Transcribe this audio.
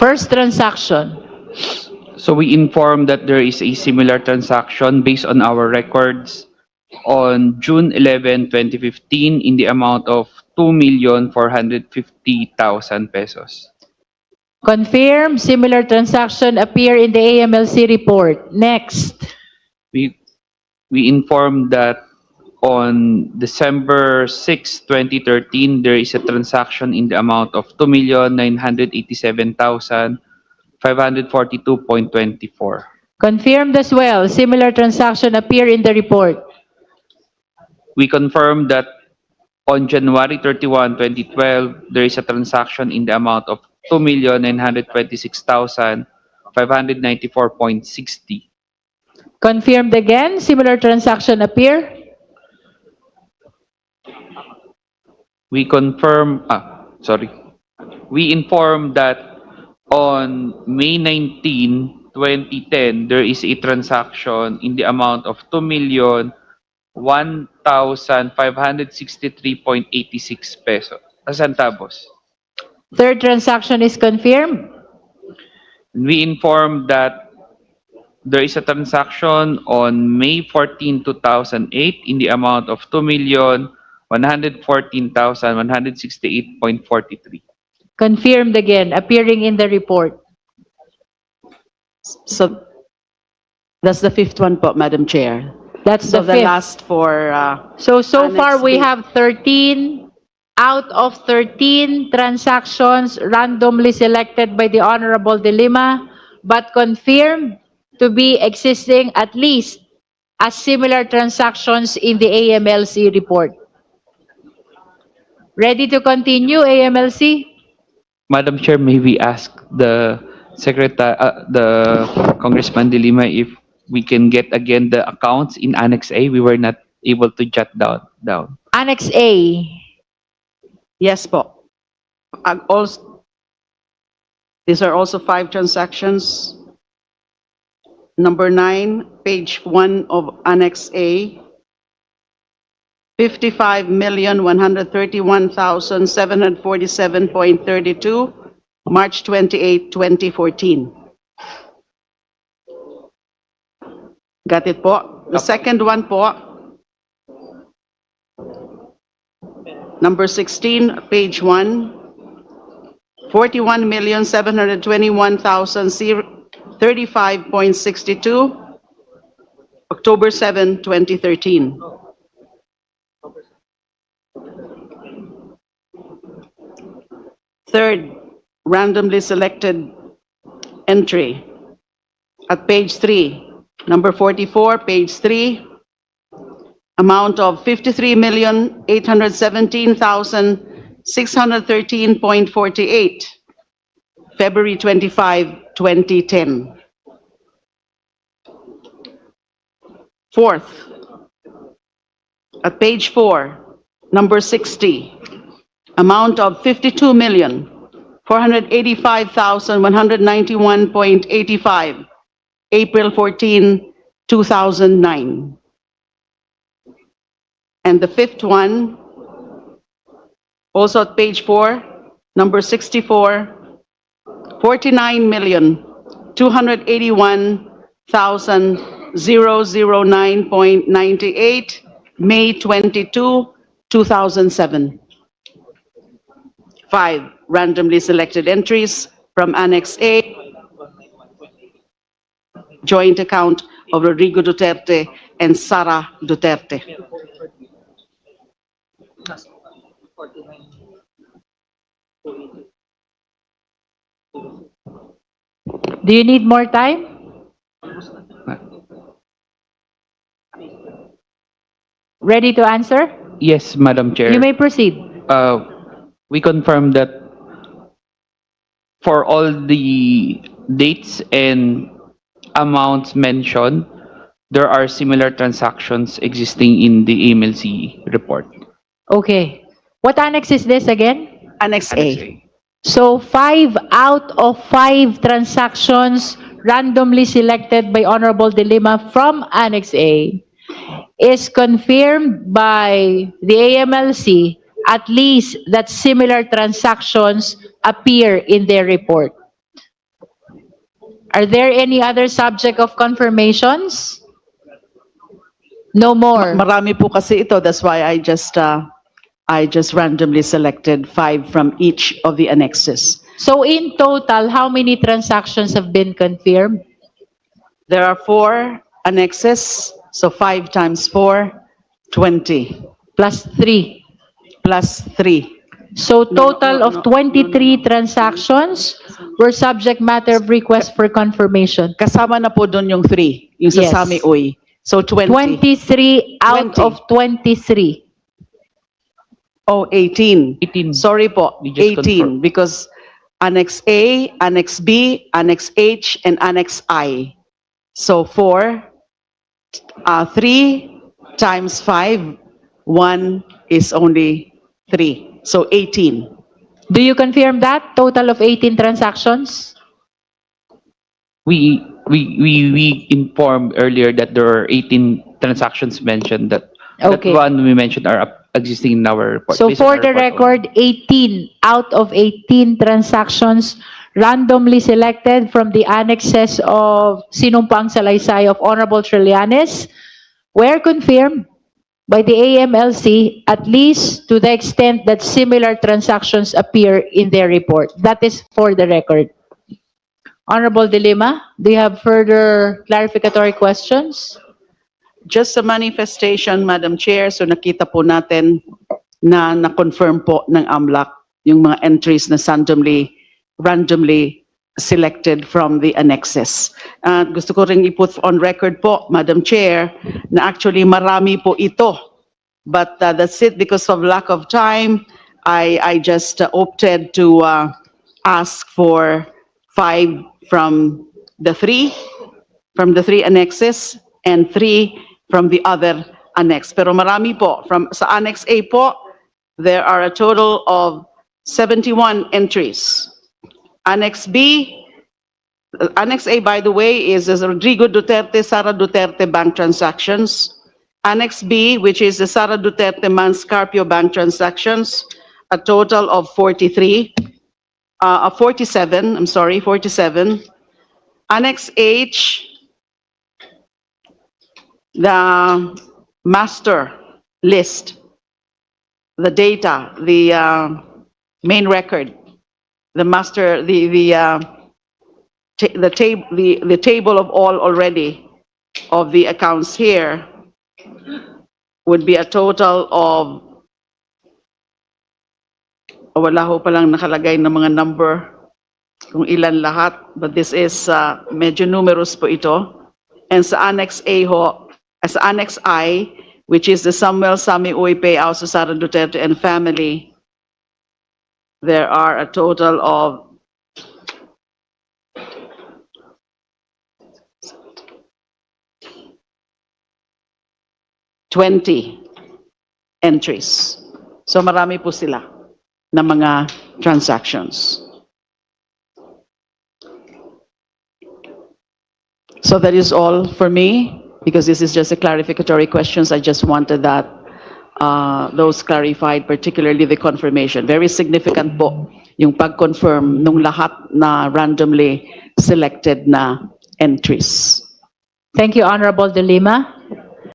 First transaction. So we inform that there is a similar transaction based on our records on June 11, 2015 in the amount of 2,450,000 pesos. Confirm similar transaction appear in the AMLC report. Next. We we inform that on December 6, 2013 there is a transaction in the amount of 2,987,542.24. Confirmed as well. Similar transaction appear in the report. We confirm that on January 31, 2012, there is a transaction in the amount of 2,926,594.60. Confirmed again. Similar transaction appear. We confirm, we inform that on May 19, 2010, there is a transaction in the amount of 2,001,563.86 pesos, centavos. Third transaction is confirmed. We inform that there is a transaction on May 14, 2008 in the amount of 2,114,168.43. Confirmed again. Appearing in the report. So that's the fifth one po, Madam Chair. That's So the the fifth. last for So Annex far we B. have 13 out of 13 transactions randomly selected by the Honorable De Lima, but confirmed to be existing at least as similar transactions in the AMLC report. Ready to continue, AMLC? Madam Chair, may we ask the Congressman De Lima if we can get again the accounts in Annex A? We were not able to jot down. Annex A. Yes po. Also, these are also 5 transactions. Number 9, page 1 of Annex A. 55,131,747.32, March 28, 2014. Got it po? The second one po, number 16, page 1, 41,721,035.62, October 7, 2013. Third, randomly selected entry at page 3, number 44, page 3, amount of 53,817,613.48, February 25, 2010. Fourth, at page 4, number 60, amount of 52,485,191.85, April 14, 2009. And the fifth one, also at page 4, number 64, 49,281,009.98, May 22, 2007. 5 randomly selected entries from Annex A, joint account of Rodrigo Duterte and Sara Duterte. Do you need more time? Ready to answer? Yes, Madam Chair. You may proceed. We confirm that for all the dates and amounts mentioned, there are similar transactions existing in the AMLC report. Okay. What annex is this again? Annex Annex A. A. So 5 out of 5 transactions randomly selected by Honorable De Lima from Annex A is confirmed by the AMLC at least that similar transactions appear in their report. Are there any other subject of confirmations? No more. Marami po kasi ito, that's why I just randomly selected 5 from each of the annexes. So in total, how many transactions have been confirmed? There are 4 annexes, so 5 times 4, 20, Plus 3. plus 3. So total no, of no, 23 transactions were subject matter of request for confirmation. Kasama na po doon yung 3, yung sa Yes. Sami Uy. So 20. 23 out 20. of 23. Oh, 18. 18. Sorry po, We just 18 because Annex A, Annex B, Annex H, and Annex I. So 4, 3 times 5, 1 is only 3. So 18. Do you confirm that? Total of 18 transactions? We informed earlier that there are 18 transactions mentioned that Okay. that one we mentioned are existing in our report. So based on for our the report record, 18 out of 18 transactions randomly selected from the annexes of Sinumpang Salaysay of Honorable Trillanes were confirmed by the AMLC at least to the extent that similar transactions appear in their report. That is for the record. Honorable De Lima, do you have further clarificatory questions? Just a manifestation, Madam Chair, so nakita po natin na na-confirm po ng AMLAC yung mga entries na randomly selected from the annexes. At gusto ko ring i-put on record po, Madam Chair, na actually marami po ito. But that's it, because of lack of time, I just opted to ask for 5 from the 3 annexes and 3 from the other annex. Pero marami po. Sa Annex A po, there are a total of 71 entries. Annex B, Annex A, by the way, is Rodrigo Duterte, Sara Duterte bank transactions. Annex B, which is the Sara Duterte Manscarpio bank transactions, a total of 47, 47. Annex H, the master list, the data, the main record, the master, the table of all already of the accounts here would be a total of, wala ho palang nakalagay na mga number kung ilan lahat, but this is medyo numerous po ito. And sa Annex A ho, as Annex I, which is the Samuel Sami Uy payout sa Sara Duterte and family, there are a total of 20 entries. So marami po sila na mga transactions. So that is all for me, because this is just a clarificatory questions. I just wanted that those clarified, particularly the confirmation. Very significant po yung pag-confirm nung lahat na randomly selected na entries. Thank you, Honorable De Lima.